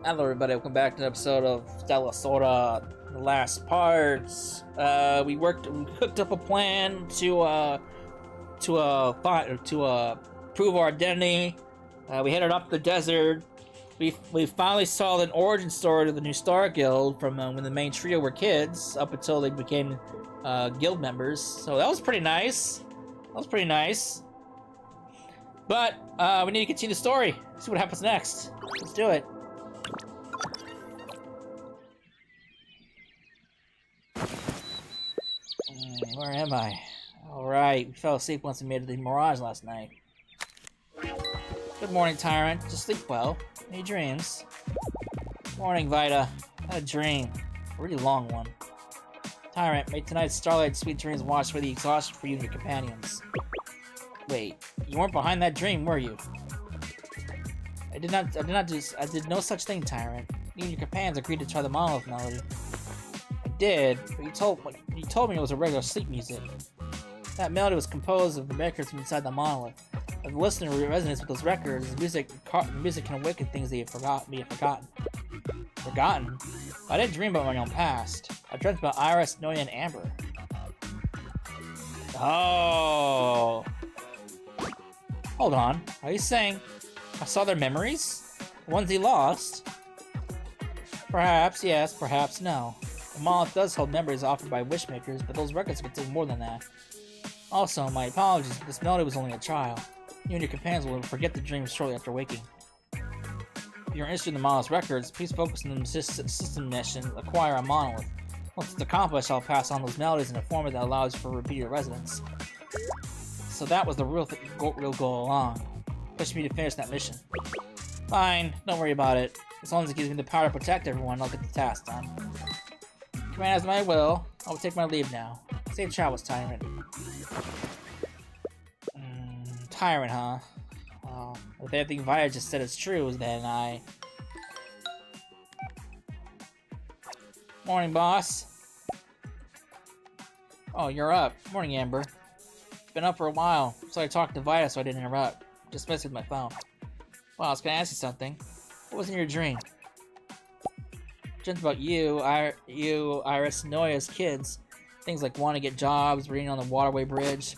Hello everybody, welcome back to an episode of Stella, Sora, the last parts. We cooked up a plan to prove our identity. We headed up the desert. We finally saw an origin story to the new Star Guild from when the main trio were kids up until they became guild members. So that was pretty nice. But we need to continue the story. See what happens next. Let's do it. Where am I? Alright, we fell asleep once we made it to the Mirage last night. Good morning, Tyrant. Just sleep well. Any dreams? Morning, Vita. I had a dream. A really long one. Tyrant, may tonight's starlight sweet dreams wash away the exhaustion for you and your companions. Wait, you weren't behind that dream, were you? I did no such thing, Tyrant. You and your companions agreed to try the monolith melody. I did, but you told me it was a regular sleep music. That melody was composed of the records from inside the monolith. If the listener resonates with those records, music can awaken things they have forgotten. Forgotten? I didn't dream about my own past. I dreamt about Iris, Noya, and Amber. Oh. Hold on. Are you saying I saw their memories? The ones he lost? Perhaps yes, perhaps no. The monolith does hold memories offered by wishmakers, but those records contain more than that. Also, my apologies, but this melody was only a trial. You and your companions will forget the dreams shortly after waking. If you're interested in the monolith's records, please focus on the system mission, acquire a monolith. Once it's accomplished, I'll pass on those melodies in a format that allows for repeated residence. So that was the real goal along. Push me to finish that mission. Fine, don't worry about it. As long as it gives me the power to protect everyone, I'll get the task done. Command as my will. I will take my leave now. Safe travels, Tyrant. Tyrant, huh? Well, if everything Vita just said is true, then I... Morning, boss. Oh, you're up. Morning, Amber. Been up for a while, so I talked to Vita so I didn't interrupt. Just messed with my phone. Well, I was gonna ask you something. What was in your dream? Dreamt about you, Iris, Noya's kids. Things like wanting to get jobs, reading on the waterway bridge.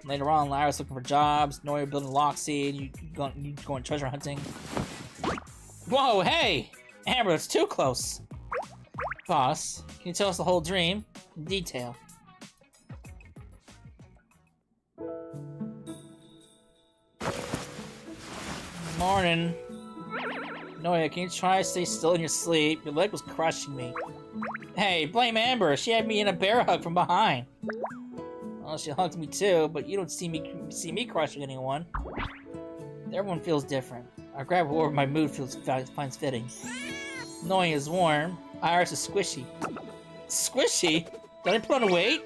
And later on, Iris looking for jobs, Noya building Loxy, and you going treasure hunting. Whoa, hey! Amber, it's too close! Boss, can you tell us the whole dream? In detail. Morning. Noya, can you try to stay still in your sleep? Your leg was crushing me. Hey, blame Amber. She had me in a bear hug from behind. Well, she hugged me too, but you don't see me crushing anyone. Everyone feels different. I grab whoever my mood finds fitting. Noya is warm. Iris is squishy. Squishy? Did I put on weight?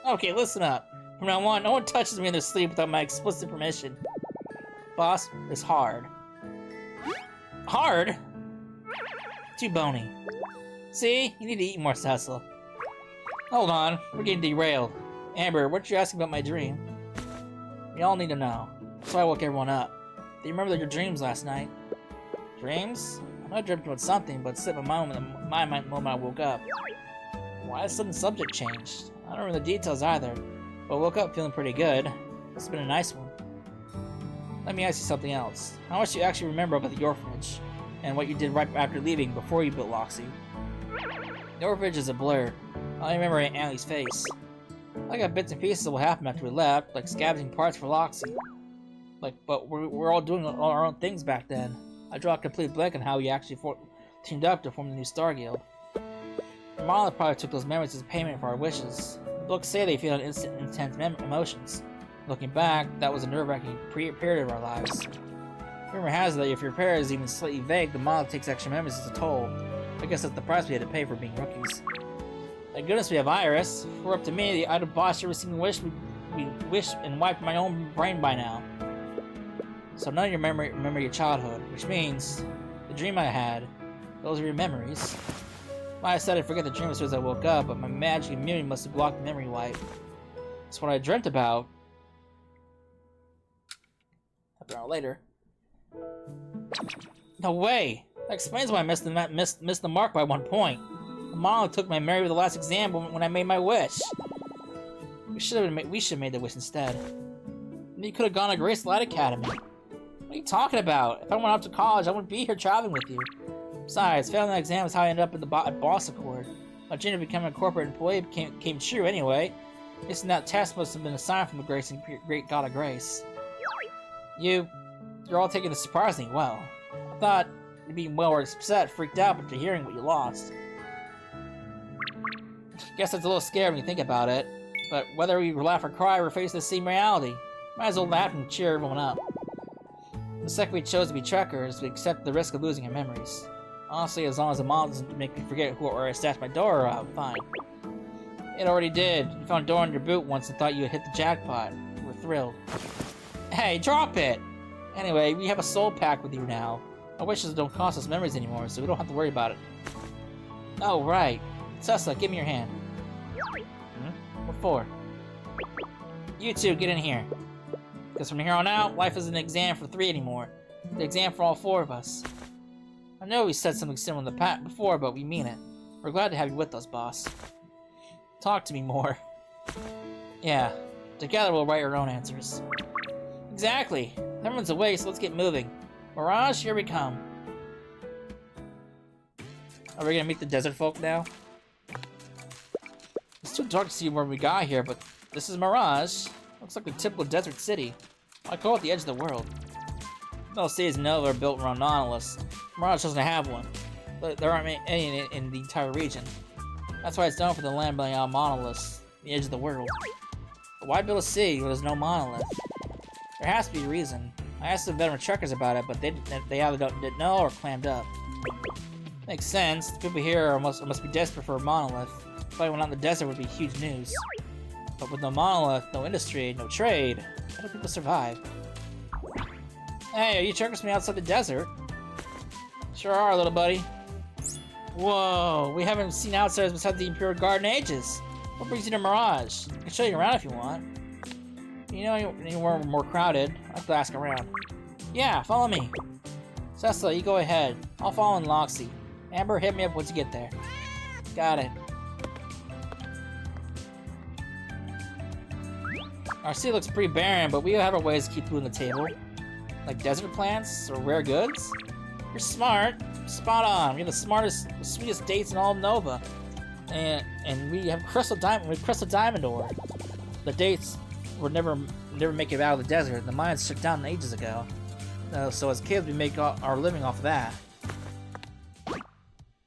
Okay, listen up. From now on, no one touches me in their sleep without my explicit permission. Boss is hard. Hard? Too bony. See? You need to eat more, Cecil. Hold on, we're getting derailed. Amber, what you asking about my dream? We all need to know. So I woke everyone up. Do you remember your dreams last night? Dreams? I know I dreamt about something, but it slipped my mind the moment I woke up. Why has sudden subject changed? I don't remember the details either, but I woke up feeling pretty good. This has been a nice one. Let me ask you something else. How much do you actually remember about the orphanage? And what you did right after leaving, before you built Loxy? The orphanage is a blur. I only remember Aunt Allie's face. I got bits and pieces of what happened after we left, like scavenging parts for Loxy. But we're all doing our own things back then. I draw a complete blank on how we actually teamed up to form the new Star Guild. The monolith probably took those memories as payment for our wishes. The books say they feel intense emotions. Looking back, that was a nerve-wracking period of our lives. Rumor has it that if your pair is even slightly vague, the monolith takes extra memories as a toll. I guess that's the price we had to pay for being rookies. Thank goodness we have Iris. If it were up to me, I'd have botched every single wish we wished and wiped my own brain by now. So none of you remember your childhood, which means the dream I had, those are your memories. I said I'd forget the dream as soon as I woke up, but my magic immunity must have blocked the memory wipe. That's what I dreamt about. Half an hour later. No way! That explains why I missed the mark by 1 point. The monolith took my memory with the last exam when I made my wish. We should have made the wish instead. You could have gone to Grace Light Academy. What are you talking about? If I went off to college, I wouldn't be here traveling with you. Besides, failing that exam is how I ended up at Boss Accord. My dream of becoming a corporate employee came true anyway. Missing that test must have been a sign from the great God of Grace. You're all taking this surprisingly well. I thought you'd be well upset, freaked out after hearing what you lost. Guess that's a little scary when you think about it. But whether we laugh or cry, we're facing the same reality. Might as well laugh and cheer everyone up. The second we chose to be trekkers, we accept the risk of losing our memories. Honestly, as long as the model doesn't make me forget where I stashed my door, I'm fine. It already did. You found a door in your boot once and thought you had hit the jackpot. We were thrilled. Hey, drop it! Anyway, we have a soul pack with you now. Our wishes don't cost us memories anymore, so we don't have to worry about it. Oh, right. Stella, give me your hand. What for? You two, get in here. Because from here on out, life isn't an exam for 3 anymore. It's an exam for all 4 of us. I know we said something similar before, but we mean it. We're glad to have you with us, boss. Talk to me more. Yeah, together we'll write our own answers. Exactly. Everyone's away, so let's get moving. Mirage, here we come. Are we gonna meet the desert folk now? It's too dark to see where we got here, but this is Mirage. Looks like a typical desert city. I call it the edge of the world. Most cities in Nova are built around monoliths. Mirage doesn't have one, but there aren't any in the entire region. That's why it's known for the land building out monoliths, the edge of the world. But why build a city where there's no monolith? There has to be a reason. I asked the veteran trekkers about it, but they either didn't know or clammed up. Makes sense. The people here must be desperate for a monolith. Fighting one out in the desert would be huge news. But with no monolith, no industry, no trade, how do people survive? Hey, are you trekkers from outside the desert? Sure are, little buddy. Whoa, we haven't seen outsiders besides the Imperial Guard in ages. What brings you to Mirage? I can show you around if you want. You know anywhere more crowded, I have to ask around. Yeah, follow me. Stella, you go ahead. I'll follow in Loxy. Amber, hit me up once you get there. Got it. Our city looks pretty barren, but we have our ways to keep food on the table. Like desert plants or rare goods. You're smart. Spot on. We have the smartest, the sweetest dates in all of Nova. And we have crystal diamond ore. The dates would never make it out of the desert. The mines shut down ages ago. So as kids, we make our living off of that.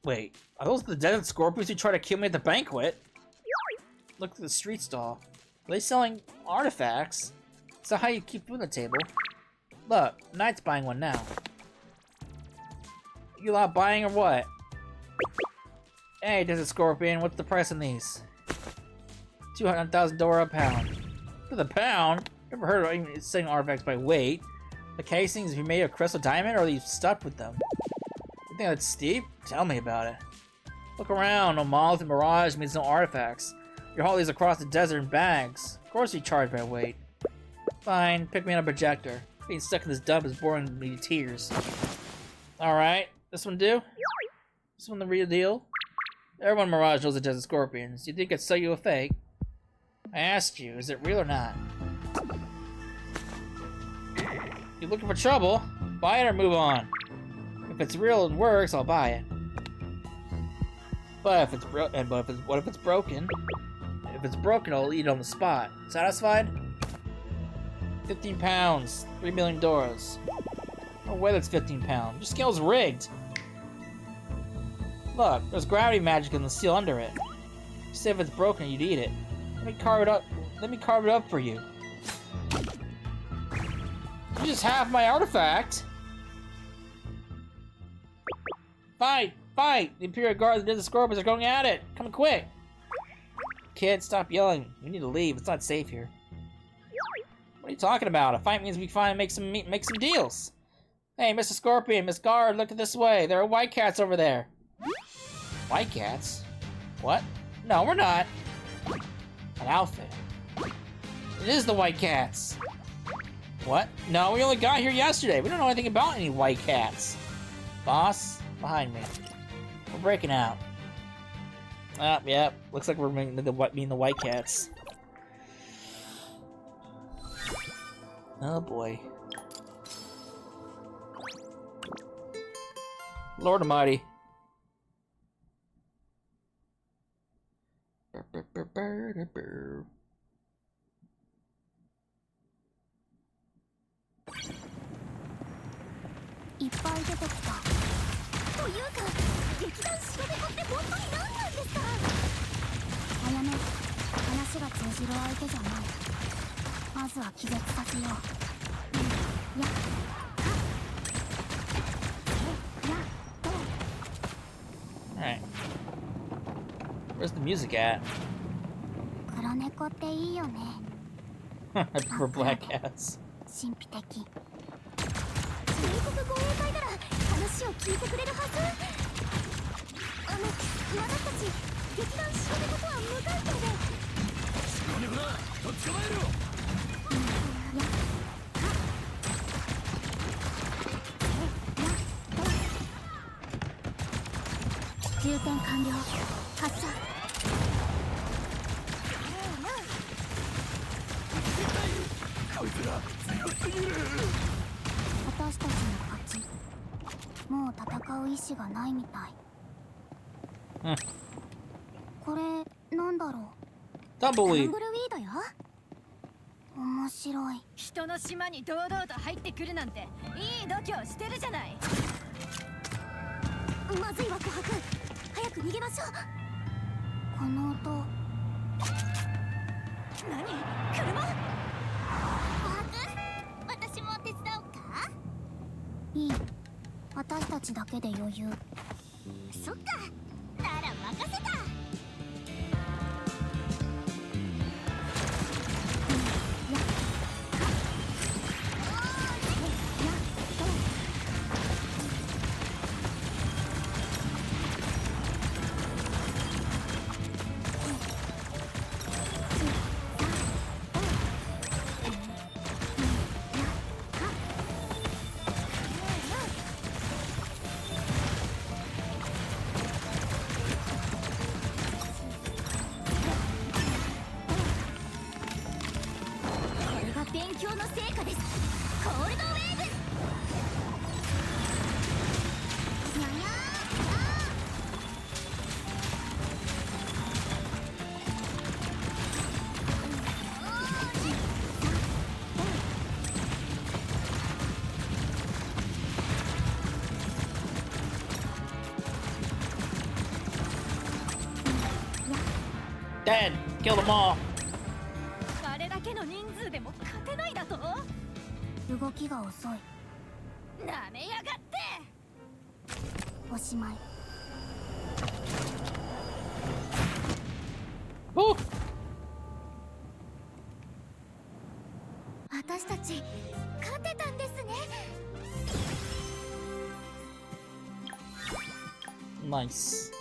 Wait, are those the desert scorpions who tried to kill me at the banquet? Look at the street stall. Are they selling artifacts? Is that how you keep food on the table? Look, Knight's buying one now. You lot buying or what? Hey, Desert Scorpion, what's the price on these? 200,000 Dora a pound. For the pound? Never heard of even selling artifacts by weight. The casings, are made of crystal diamond, or are you stuck with them? You think that's steep? Tell me about it. Look around, no monolith and Mirage means no artifacts. You haul these across the desert in bags. Of course you charge by weight. Fine, pick me on a projector. Being stuck in this dump is boring me to tears. Alright, this one do? This one the real deal? Everyone in Mirage knows the Desert Scorpions. You think I'd sell you a fake? I asked you, is it real or not? You looking for trouble? Buy it or move on. If it's real and works, I'll buy it. But if it's what if it's broken? If it's broken, I'll eat it on the spot. Satisfied? 15 pounds, 3 million Doras. No way that's 15 pounds. Your scale's rigged. Look, there's gravity magic in the steel under it. You say if it's broken, you'd eat it. Let me carve it up. Let me carve it up for you. You just have my artifact. Fight! Fight! The Imperial Guard and the Desert Scorpions are going at it! Come quick! Kid, stop yelling. We need to leave. It's not safe here. What are you talking about? A fight means we finally make some deals. Hey, Mr. Scorpion, Miss Guard, look this way. There are white cats over there. White cats? What? No, we're not. An outfit. It is the white cats. What? No, we only got here yesterday. We don't know anything about any white cats. Boss, behind me. We're breaking out. Ah, yep. Looks like we're meeting the White Cats. Oh boy. Lord Almighty. Brr. いっぱい出てきた。というか、劇団白猫って本当に何なんですか。あやめ、話が通じる相手じゃない。まずは気絶させよう。や、Alright. Where's the music at? 黒猫っていいよね。I prefer black cats. 神秘的。全国護衛隊なら話を聞いてくれるはず。私たち劇団白猫とは無関係で。白猫だ、とっ捕まえろ。充填完了。発射。こいつら強すぎる。私たちの勝ち。もう戦う意志がないみたい。これなんだろう。タンブルウィータンブルウィードよ。面白い。人の島に堂々と入ってくるなんていい度胸してるじゃない。まずいわ琥珀。早く逃げましょう。この音。何？車？私も手伝おうか。いい。私たちだけで余裕。そっか。なら任せた。勉強の成果です。コールドウェーブ。にゃにゃDead! Kill them all! あれだけの人数でも勝てないだと？動きが遅い。なめやがって。おしまい。Woo! 私たち勝てたんですね。Nice.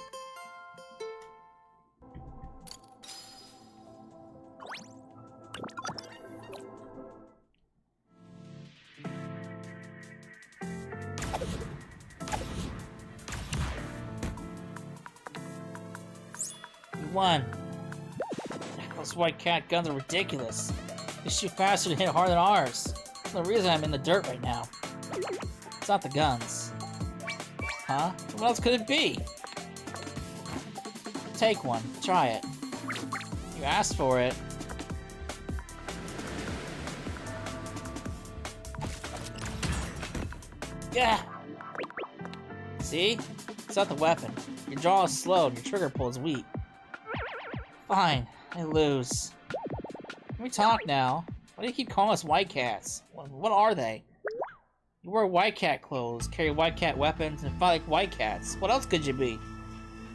Won. Those white cat guns are ridiculous. They shoot faster and hit harder than ours. That's the reason I'm in the dirt right now. It's not the guns. Huh? What else could it be? Take one. Try it. You asked for it. Yeah! See? It's not the weapon. Your draw is slow and your trigger pull is weak. Fine, I lose. Let me talk now. Why do you keep calling us white cats? What are they? You wear white cat clothes, carry white cat weapons, and fight like white cats. What else could you be?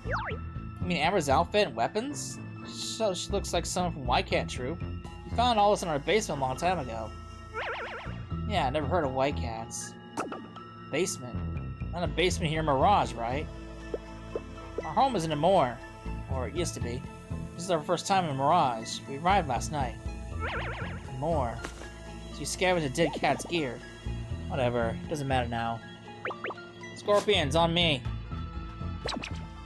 You mean Amber's outfit and weapons? So she looks like someone from White Cat Troop. We found all this in our basement a long time ago. Yeah, I never heard of white cats. Basement? Not a basement here in Mirage, right? Our home is in Amor. Or it used to be. This is our first time in Mirage. We arrived last night. Amor. So you scavenged a dead cat's gear. Whatever, doesn't matter now. Scorpions, on me.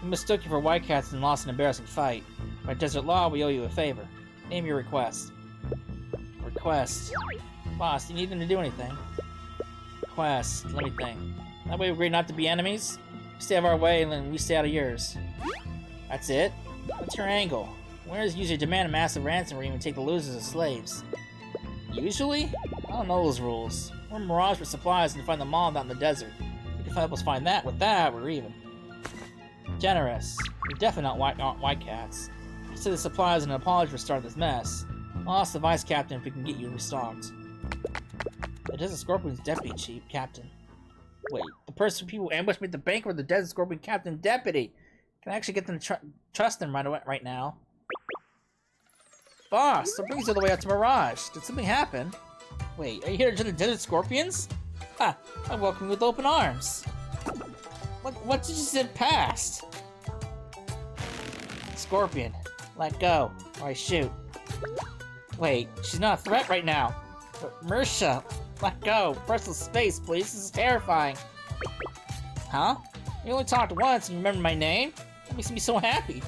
We mistook you for white cats and lost an embarrassing fight. By desert law, we owe you a favor. Name your request. Request. Boss, do you need them to do anything? Request. Let me think. That way we agree not to be enemies? You stay out of our way and then we stay out of yours. That's it? What's your angle? Winners usually demand a massive ransom or even take the losers as slaves. Usually? I don't know those rules. We're Mirage for supplies and find the mall out in the desert. You can help us find that. With that, we're even. Generous. You're definitely not white cats. Consider the supplies and an apology for starting this mess. I'll ask the vice captain if we can get you restocked. The Desert Scorpion's deputy chief captain. Wait, the person people ambushed me at the bank or the Desert Scorpion captain deputy? Can I actually get them to trust them right now? Boss, what brings you all the way out to Mirage? Did something happen? Wait, are you here to join the Desert Scorpions? Ha! I welcome you with open arms. What did you sit past? Scorpion, let go, or I shoot. Wait, she's not a threat right now. Mersha, let go. Personal space, please. This is terrifying. Huh? We only talked once and you remember my name? That makes me so happy.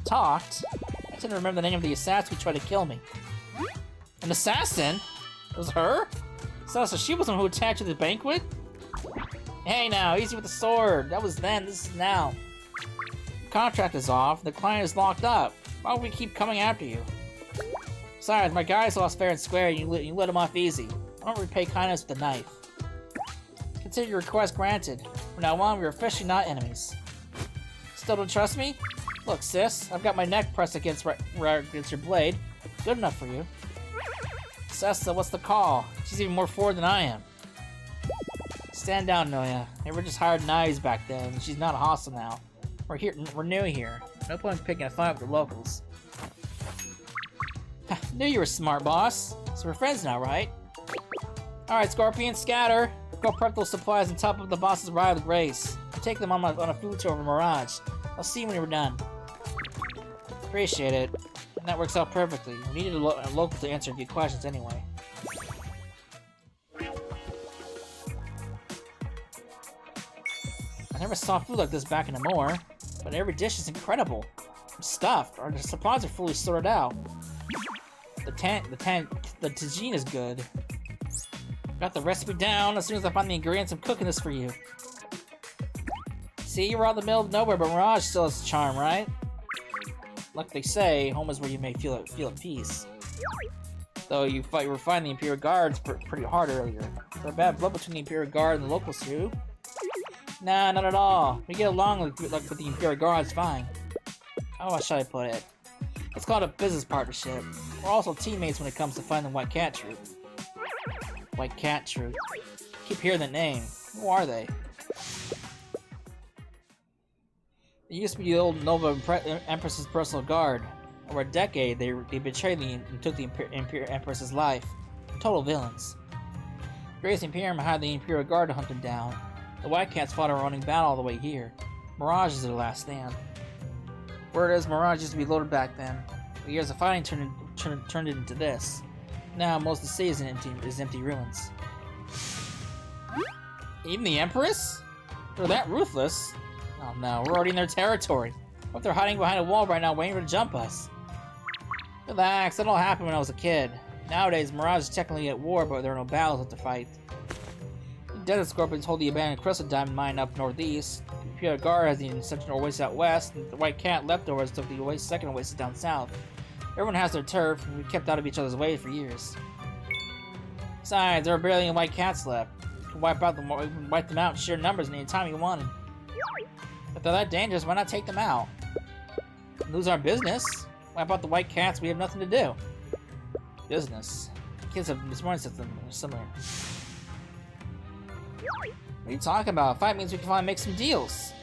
Talked? I didn't remember the name of the assassin who tried to kill me. An assassin? It was her? So she was the one who attacked you at the banquet? Hey now, easy with the sword. That was then, this is now. The contract is off, the client is locked up. Why would we keep coming after you? Besides, my guys lost fair and square and you let him off easy. I don't repay kindness with a knife. Consider your request granted. From now on, we are officially not enemies. Still don't trust me? Look, sis, I've got my neck pressed against your blade. Good enough for you. Sessa, what's the call? She's even more forward than I am. Stand down, Noya. They were just hired knives back then, and she's not a hostile now. We're new here. No point in picking a fight with the locals. Knew you were smart, boss. So we're friends now, right? Alright, Scorpion, scatter. Go prep those supplies and top up the boss's ride with grace. Take them on a food tour over Mirage. I'll see you when you're done. Appreciate it. And that works out perfectly. We needed a local to answer a few questions anyway. I never saw food like this back in Amore, but every dish is incredible. I'm stuffed, or the supplies are fully sorted out. The tagine is good. Got the recipe down. As soon as I find the ingredients, I'm cooking this for you. See, you're out in the middle of nowhere, but Mirage still has its charm, right? Like they say, home is where you may feel at peace. Though you were fighting the Imperial Guards pretty hard earlier. Is there bad blood between the Imperial Guard and the locals too? Nah, not at all. We get along like with the Imperial Guards fine. How should I put it? It's called a business partnership. We're also teammates when it comes to finding the White Cat Troop. White Cat Troop. Keep hearing the name. Who are they? They used to be the old Nova Empress's personal guard. Over a decade, they betrayed and took the Imperial Empress's life. Total villains. Grace Imperium had the Imperial Guard to hunt them down. The White Cats fought a running battle all the way here. Mirage is their last stand. Word is, Mirage used to be loaded back then. The years of fighting turned it into this. Now, most of the city is empty ruins. Even the Empress? They're that ruthless? Oh no, we're already in their territory. What if they're hiding behind a wall right now waiting to jump us? Relax, that all happened when I was a kid. Nowadays, Mirage is technically at war, but there are no battles left to fight. The Desert Scorpions hold the abandoned Crystal Diamond Mine up northeast. The Imperial Guard has the Central Oasis out west, and the White Cat leftovers took the second Oasis down south. Everyone has their turf, and we kept out of each other's way for years. Besides, there are barely any White Cats left. We can wipe them out in sheer numbers any time you wanted. If they're that dangerous, why not take them out? Lose our business? Wipe out the White Cats, we have nothing to do. Business. Kids have this morning said something similar. What are you talking about? Fight means we can finally make some deals.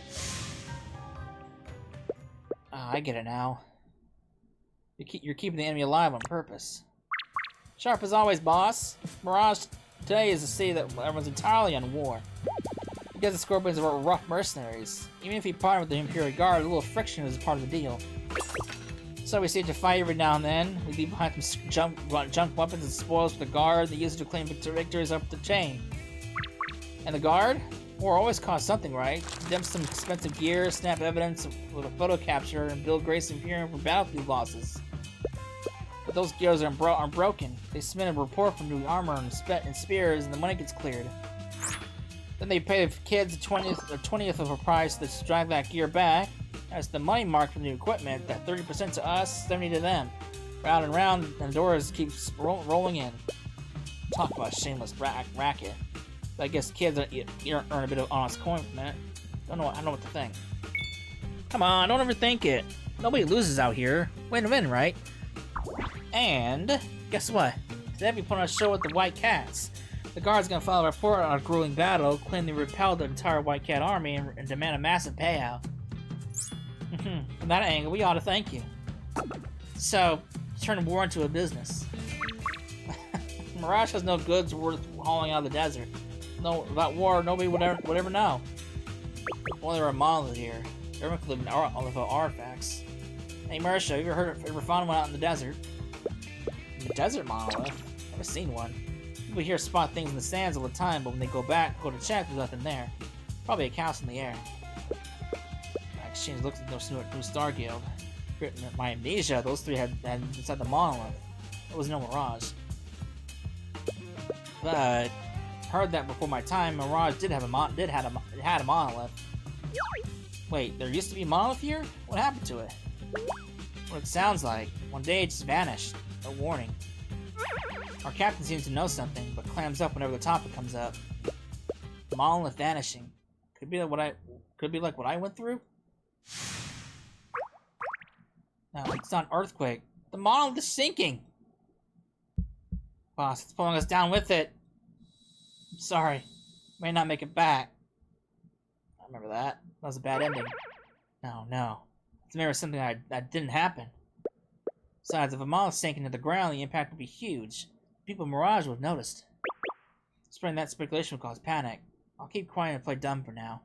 Ah, I get it now. You're keeping the enemy alive on purpose. Sharp as always, boss. Mirage today is a city that everyone's entirely on war. Because the Scorpions are rough mercenaries. Even if we partner with the Imperial Guard, a little friction is part of the deal. So we stay to fight every now and then. We leave behind some junk weapons and spoils for the Guard. They use it to claim victories up the chain. And the Guard? War always costs something, right? Dump some expensive gear, snap evidence with a photo capture, and build Grace Imperium for battlefield losses. But those gears aren't broken. They submit a report for new armor and spears, and the money gets cleared. Then they pay the kids a 20th of a price to drag that gear back. That's the money mark for the new equipment. That 30% to us, 70% to them. Round and round, and the doors keeps rolling in. Talk about a shameless racket. But I guess kids earn a bit of honest coin from it. I don't know what to think. Come on, don't overthink it. Nobody loses out here. Win-win, right? And guess what? Today we put on a show with the White Cats. The guard's gonna file a report on a grueling battle, claim they repelled the entire White Cat army, and demand a massive payout. From that angle, we ought to thank you. So, turn war into a business. Mirage has no goods worth hauling out of the desert. No, about war, nobody would ever know. Well, there are a monolith here. Everyone could live in artifacts. Hey, Marisha, you ever found one out in the desert? The desert monolith? Never seen one. People here spot things in the sands all the time, but when they go to check, there's nothing there. Probably a house in the air. I exchanged looks at those new Star Guild. My amnesia, those three had inside the monolith. It was no Mirage. But heard that before my time, Mirage had a monolith. Wait, there used to be a monolith here? What happened to it? What it sounds like. One day it just vanished. No warning. Our captain seems to know something, but clams up whenever the topic comes up. Monolith vanishing. Could be like what I went through? No, it's not an earthquake. The monolith is sinking! Boss, it's pulling us down with it. I'm sorry. May not make it back. I remember that. That was a bad ending. No. It's maybe something that didn't happen. Besides, if a monolith sank into the ground, the impact would be huge. People in Mirage would have noticed. Spreading that speculation would cause panic. I'll keep quiet and play dumb for now.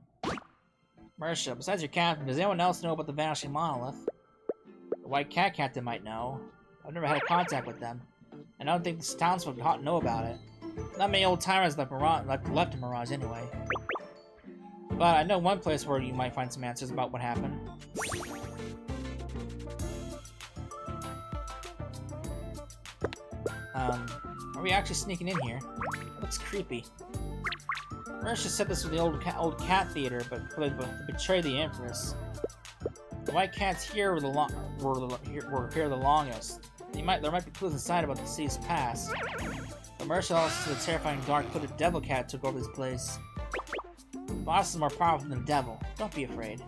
Marisha, besides your captain, does anyone else know about the vanishing monolith? The White Cat captain might know. I've never had a contact with them. And I don't think the townsfolk know about it. Not many old-timers left in Mirage anyway. But I know one place where you might find some answers about what happened. Are we actually sneaking in here? It looks creepy. Marisha said this was the old cat theater, but to betray the Empress. The White Cats here were here the longest. There might be clues inside about the deceased past. But Marisha also said the terrifying dark-footed devil cat took over this place. The boss is more powerful than the devil. Don't be afraid.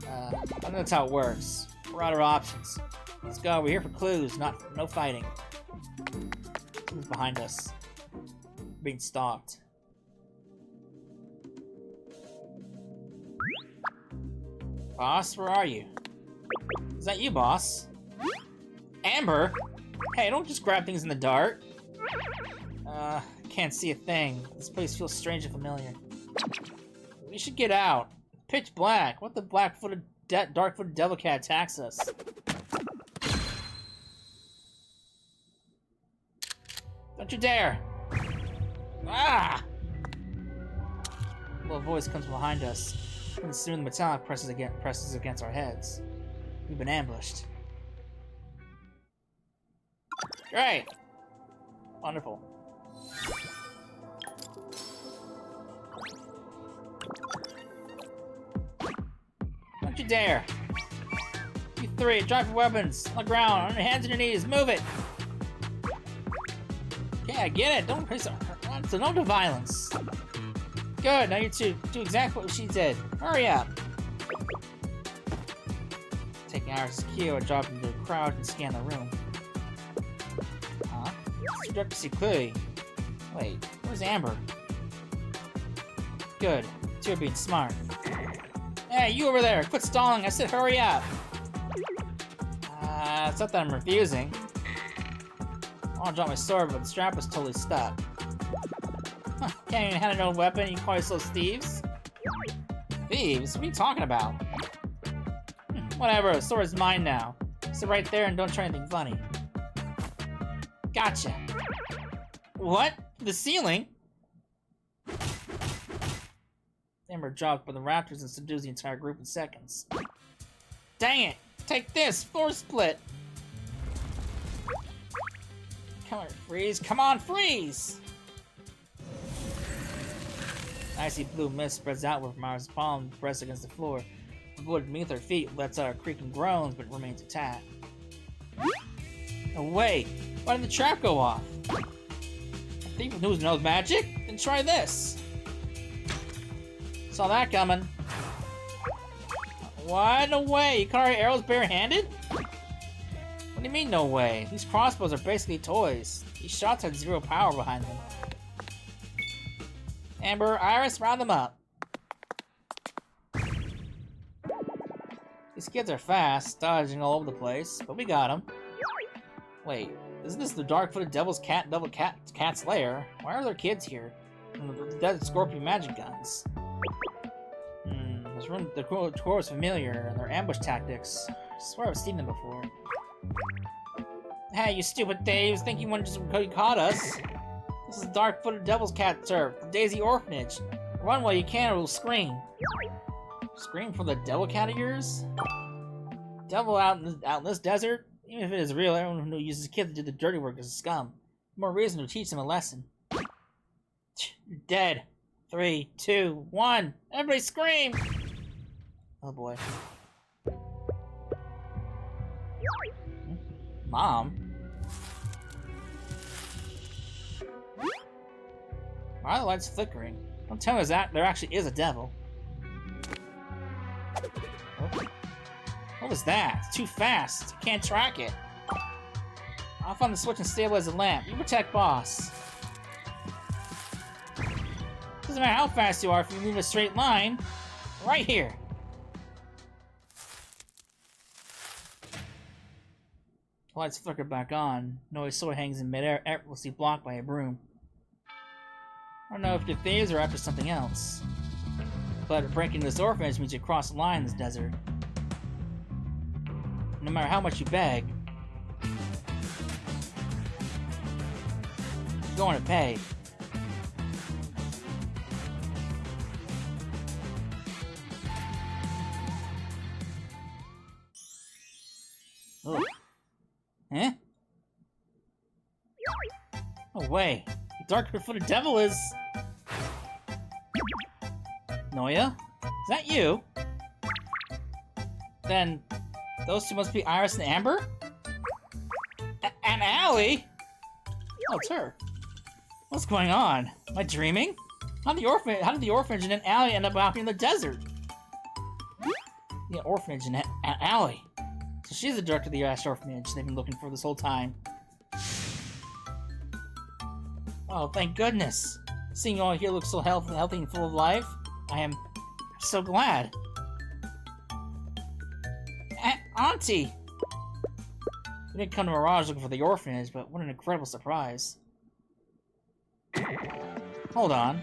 I think that's how it works. We're out of options. Let's go. We're here for clues, no fighting. Who's behind us? We're being stalked. Boss, where are you? Is that you, boss? Amber? Hey, don't just grab things in the dark. Can't see a thing. This place feels strange and familiar. We should get out. Pitch black. What the dark-footed devil cat attacks us? Don't you dare! Ah! A little voice comes behind us, and soon the metallic presses against our heads. We've been ambushed. Great! Wonderful. Don't you dare! You three, drop your weapons! On the ground, on your hands and your knees, move it! Okay, I get it. Don't press on, so no to violence. Good, now you two do exactly what she did. Hurry up! Taking Iris' cue, I drop into the crowd and scan the room. Huh? It's too dark to see clearly. Wait, where's Amber? Good, two are being smart. Hey, you over there! Quit stalling! I said hurry up! It's not that I'm refusing. I want to drop my sword, but the strap was totally stuck. Huh, can't even handle no weapon, you call yourselves thieves? Thieves? What are you talking about? Whatever, the sword's mine now. Sit right there and don't try anything funny. Gotcha. What? The ceiling? Amber jogged by the raptors and subdues the entire group in seconds. Dang it! Take this! Floor split! Come on, freeze! Come on, freeze! Icy blue mist spreads outward from Mara's palm, pressed against the floor. The wood beneath her feet lets out creaking groans, but remains intact. Oh wait! Why did the trap go off? A thief who knows magic? Then try this! Saw that coming. What? No way! You carry arrows barehanded? What do you mean, no way? These crossbows are basically toys. These shots had zero power behind them. Amber, Iris, round them up. These kids are fast, dodging all over the place, but we got them. Wait, isn't this the dark-footed devil's cat's lair? Why are there kids here? And the dead scorpion magic guns. The core is familiar, and their ambush tactics. I swear I've seen them before. Hey, you stupid thieves! Think you want to just caught us? This is dark-footed devil's cat turf, the Daisy Orphanage. Run while you can, or we'll scream. Scream for the devil cat of yours? Devil out in this desert? Even if it is real, everyone who uses kids to do the dirty work is a scum. More reason to teach them a lesson. You're dead. 3, 2, 1. Everybody scream! Oh boy. Mom? Why are the lights flickering? Don't tell me that there actually is a devil. Oh. What was that? It's too fast. I can't track it. I'll find the switch and stabilize the lamp. You protect boss. Doesn't matter how fast you are if you move in a straight line. Right here. The lights flicker back on. Noise Sora hangs in midair, effortlessly blocked by a broom. I don't know if you're thieves or after something else. But breaking this orphanage means you cross the line in this desert. No matter how much you beg, you're going to pay. Ugh. Eh? No way. The dark-footed devil is... Noya? Is that you? Then, those two must be Iris and Amber? And Allie? Oh, it's her. What's going on? Am I dreaming? How did the orphanage and Allie end up out here in the desert? The orphanage and Allie. So she's the director of the Ash Orphanage they've been looking for this whole time. Oh, thank goodness. Seeing you all here look so healthy and full of life, I'm so glad. Auntie! We didn't come to Mirage looking for the orphanage, but what an incredible surprise. Hold on.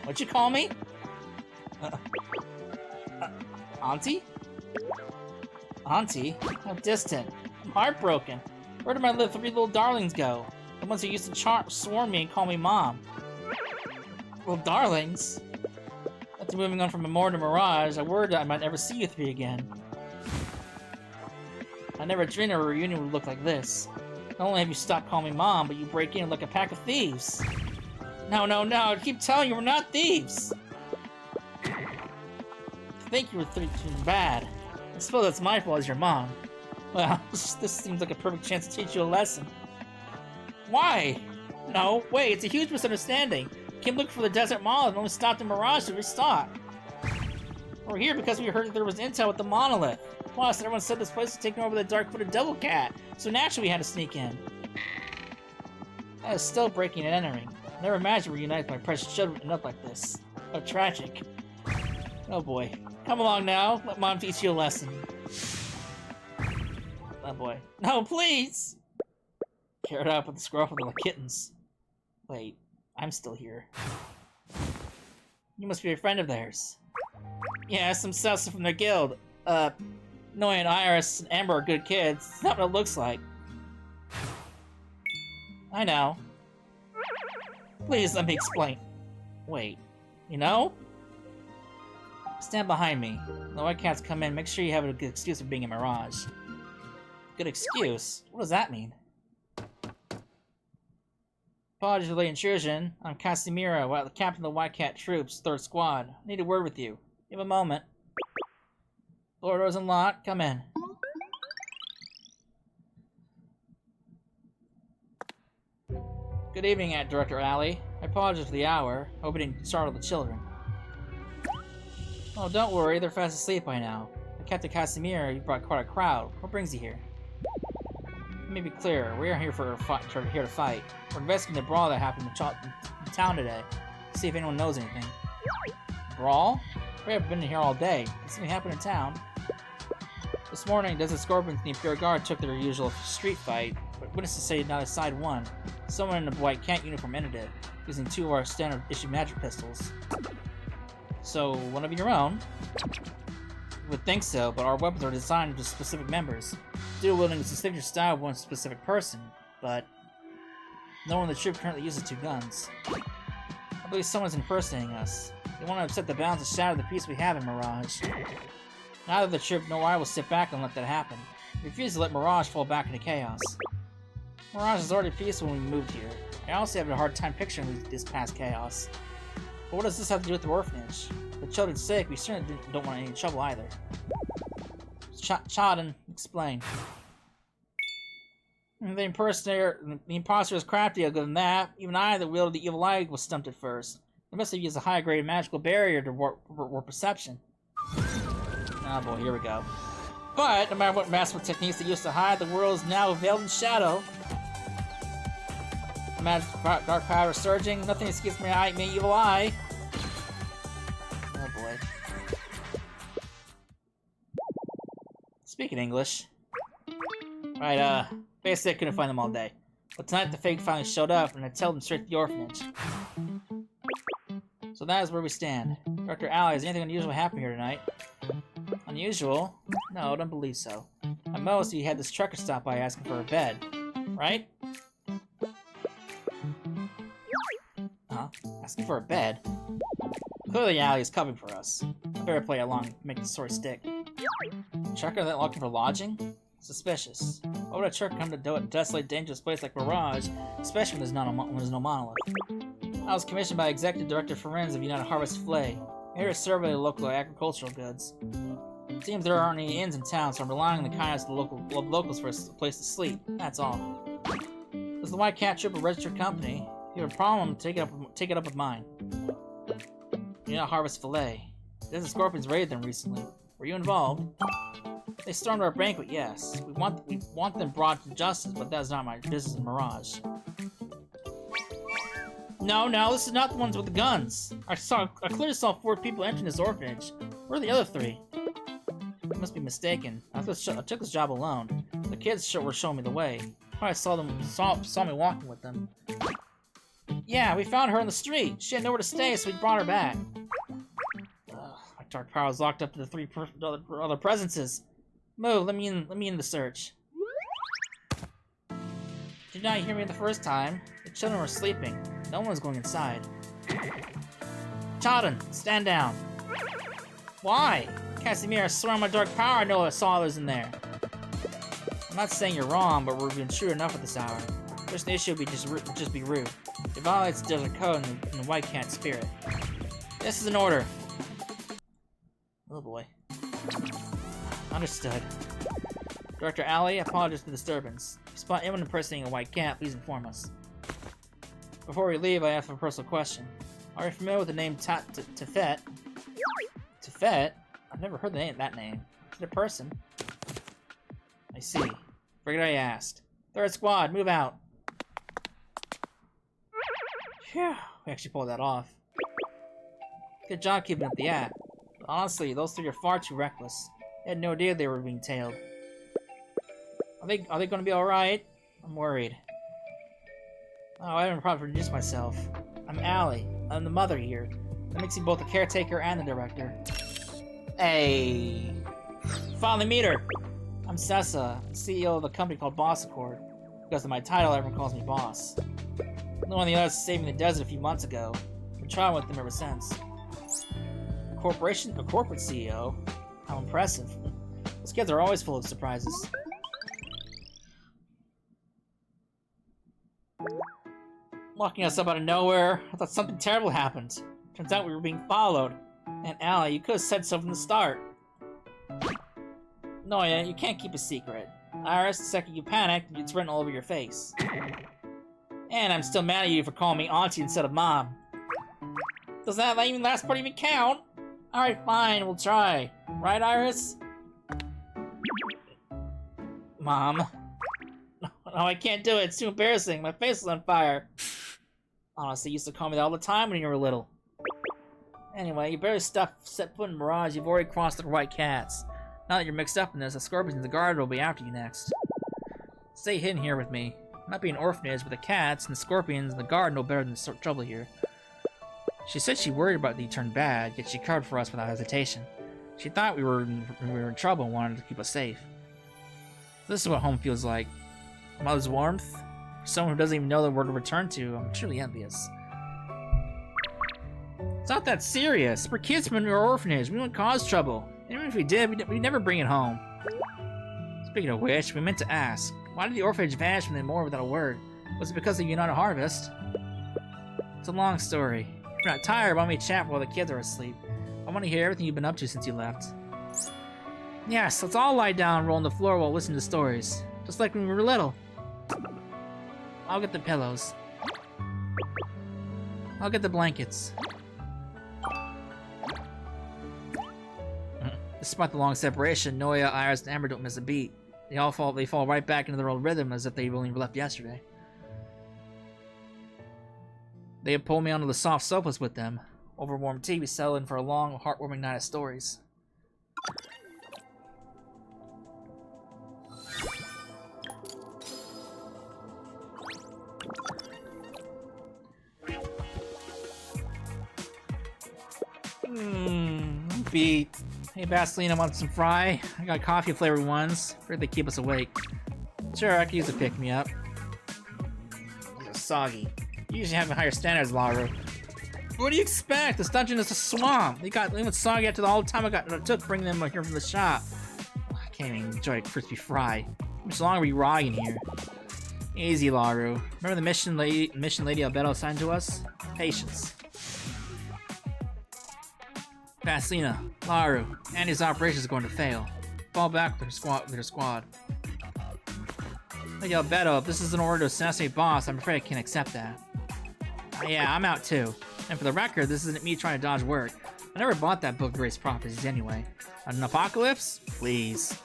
What'd you call me? Auntie? Auntie? How distant. I'm heartbroken. Where did my three little darlings go? The ones who used to swarm me and call me Mom. Little darlings? After moving on from Amor to Mirage, I worried that I might never see you three again. I never dreamed a reunion would look like this. Not only have you stopped calling me Mom, but you break in like a pack of thieves. No, no, no, I keep telling you we're not thieves! I think you were too bad. I suppose that's my fault as your mom. Well, this seems like a perfect chance to teach you a lesson. Why? No, wait, it's a huge misunderstanding. You came looking for the desert monolith and only stopped in Mirage to restock. We're here because we heard that there was intel with the monolith. Plus, everyone said this place was taking over the dark-footed devil cat, so naturally we had to sneak in. That is still breaking and entering. I never imagined reuniting my precious children end up like this. How tragic. Oh boy. Come along now, let Mom teach you a lesson. Oh boy. No, please! Carried up with the scruff of the kittens. Wait, I'm still here. You must be a friend of theirs. Yeah, some sus from their guild. Noya and Iris and Amber are good kids. It's not what it looks like. I know. Please let me explain. Wait, you know? Stand behind me. When the White Cats come in, make sure you have a good excuse for being a mirage. Good excuse? What does that mean? Apologies for the intrusion. I'm Casimiro, the captain of the White Cat troops, 3rd Squad. I need a word with you. Give a moment. Door doors unlocked. Come in. Good evening, Director Alley. I apologize for the hour. Hope it didn't startle the children. Oh, don't worry. They're fast asleep by now. Captain Casimiro, you brought quite a crowd. What brings you here? Let me be clear. We are here for here to fight. We're investigating the brawl that happened in town today. See if anyone knows anything. Brawl? We haven't been here all day. Did something happen in town? This morning, Desert Scorpions and the Imperial Guard took their usual street fight, but witnesses say neither side won. Someone in a white cat uniform ended it, using 2 of our standard issue magic pistols. So, one of your own? Would think so, but our weapons are designed for specific members. Dual wielding is the signature style of one specific person, but no one in the troop currently uses 2 guns. I believe someone's impersonating us. They want to upset the balance and shatter the peace we have in Mirage. Neither the troop nor I will sit back and let that happen. We refuse to let Mirage fall back into chaos. Mirage is already peaceful when we moved here. I also have a hard time picturing this past chaos. But what does this have to do with the orphanage? For the children's sake, we certainly don't want any trouble either. Chadden, explain. The imposter is crafty other than that. Even I, that wielded the evil eye, was stumped at first. They must have used a high-grade magical barrier to warp perception. Oh boy, here we go. But, no matter what masterful techniques they used to hide, the world is now veiled in shadow. The magic dark power is surging. Nothing escapes my evil eye. Oh boy. Speaking English. Right, basically I couldn't find them all day. But tonight the fake finally showed up, and I told them straight to the orphanage. So that is where we stand. Dr. Alley, has anything unusual happened here tonight? Unusual? No, I don't believe so. At most, he had this trucker stop by asking for a bed. Right? Huh? Asking for a bed? Clearly Alley is coming for us. I better play along to make the story stick. Trucker that looking for lodging? Suspicious. Why would a trucker come to a desolate, dangerous place like Mirage, especially when there's no monolith? I was commissioned by Executive Director Ferenz of United Harvest Flay. I'm here to survey the local agricultural goods. It seems there aren't any inns in town, so I'm relying on the kindness of the locals for a place to sleep. That's all. Does the White Cat Troop a registered company? If you have a problem, take it up with mine. United Harvest Fillet. Desert Scorpions raided them recently. Were you involved? They stormed our banquet, yes. We want them brought to justice, but that's not my business in Mirage. No, this is not the ones with the guns. I clearly saw 4 people entering this orphanage. Where are the other 3? I must be mistaken. I took this job alone. The kids were showing me the way. Probably saw me walking with them. Yeah, we found her on the street. She had nowhere to stay, so we brought her back. My dark power is locked up to the 3 other presences. Move, let me in the search. Did not hear me the first time. The children were sleeping. No one was going inside. Chadden, stand down. Why? Casimir, I swear on my dark power I know I saw others in there. I'm not saying you're wrong, but we're being true enough at this hour. First issue would just be rude. It violates the desert code and the White Cat spirit. This is an order. Oh boy. Understood. Director Alley, apologies for the disturbance. If you spot anyone impersonating a white cat, please inform us. Before we leave, I have a personal question. Are you familiar with the name Tefet? Tefet? I've never heard that name. Is it a person? I see. Figured I asked. 3rd Squad, move out. Phew, we actually pulled that off. Good job keeping up the act. But honestly, those 3 are far too reckless. They had no idea they were being tailed. Are they going to be alright? I'm worried. Oh, I haven't probably introduced myself. I'm Allie. I'm the mother here. That makes me both the caretaker and the director. Hey! Finally meet her! I'm Sessa, CEO of a company called Boss Accord. Because of my title, everyone calls me Boss. I'm the one of the others saving the desert a few months ago. I've been trying with them ever since. corporate CEO. How impressive. Those kids are always full of surprises. Locking us up out of nowhere. I thought something terrible happened. Turns out we were being followed. And Allie, you could have said so from the start. No, yeah, you can't keep a secret. Iris, the second you panicked, it's written all over your face. And I'm still mad at you for calling me auntie instead of mom. Does that even last part even count? Alright, fine, we'll try. Right, Iris? Mom. No, I can't do it. It's too embarrassing. My face is on fire. Honestly, you used to call me that all the time when you were little. Anyway, you better set foot in Mirage. You've already crossed the white cats. Now that you're mixed up in this, the scorpions and the guard will be after you next. Stay hidden here with me. It might be an orphanage, but the cats and the scorpions and the guard know better than the trouble here. She said she worried about that you turned bad, yet she covered for us without hesitation. She thought we were in trouble and wanted to keep us safe. This is what home feels like. Mother's warmth. For someone who doesn't even know the word to return to, I'm truly envious. It's not that serious. We're kids from your orphanage. We don't cause trouble. Even if we did, we'd never bring it home. Speaking of which, we meant to ask. Why did the orphanage vanish from the moor without a word? Was it because of United Harvest? It's a long story. If you're not tired, why don't we chat while the kids are asleep? I want to hear everything you've been up to since you left. Yes, let's all lie down and roll on the floor while listening to stories. Just like when we were little. I'll get the pillows. I'll get the blankets. Despite the long separation, Noya, Iris, and Amber don't miss a beat. They fall right back into their old rhythm as if they only left yesterday. They have pulled me onto the soft sofas with them. Over warm tea, we settle in for a long, heartwarming night of stories. Beat. Hey, Vaseline, want some fry? I got coffee flavored ones. Afraid they keep us awake. Sure, I could use a pick-me-up. These are soggy. You usually have higher standards, Laru. What do you expect? This dungeon is a swamp. They went soggy after all the time it took bringing them here from the shop. I can't even enjoy a crispy fry. How much longer are we rotting here? Easy, Laru. Remember the mission Lady Albedo assigned to us? Patience. Vaseline, Laru, Andy's operation is going to fail. Fall back with her squad. Lady Albedo, if this is an order to assassinate boss, I'm afraid I can't accept that. Yeah, I'm out too. And for the record, this isn't me trying to dodge work. I never bought that book to raise prophecies anyway. An apocalypse? Please.